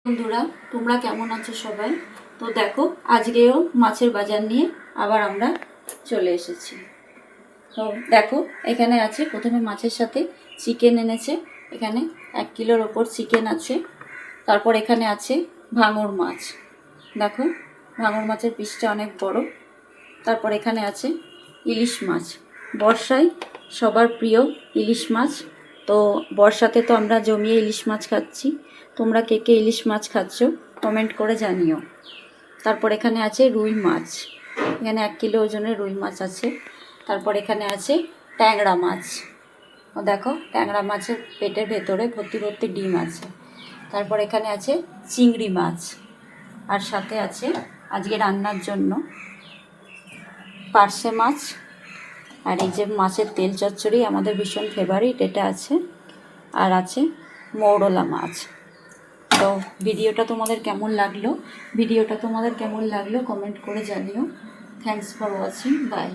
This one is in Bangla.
বন্ধুরা, তোমরা কেমন আছো সবাই? তো দেখো, আজকেও মাছের বাজার নিয়ে আবার আমরা চলে এসেছি। তো দেখো, এখানে আছে প্রথমে মাছের সাথে চিকেন এনেছে। এখানে 1 কিলোর ওপর চিকেন আছে। তারপর এখানে আছে ভাঙর মাছ। দেখো, ভাঙর মাছের পিসটা অনেক বড়। তারপর এখানে আছে ইলিশ মাছ। বর্ষায় সবার প্রিয় ইলিশ মাছ। তো বর্ষাতে তো আমরা জমিয়ে ইলিশ মাছ খাচ্ছি। তোমরা কে কে ইলিশ মাছ খাচ্ছ কমেন্ট করে জানিও। তারপর এখানে আছে রুই মাছ। এখানে 1 কিলো ওজনের রুই মাছ আছে। তারপর এখানে আছে ট্যাংরা মাছ। দেখো, ট্যাংরা মাছের পেটের ভেতরে ভর্তি ভর্তি ডিম আছে। তারপর এখানে আছে চিংড়ি মাছ, আর সাথে আছে আজকে রান্নার জন্য পার্শে মাছ। আর এই যে মাছের তেল চচ্চড়ি আমাদের ভীষণ ফেভারিট, এটা আছে। আর আছে মৌরলা মাছ। তো ভিডিওটা তোমাদের কেমন লাগলো কমেন্ট করে জানিও। Thanks for watching, by.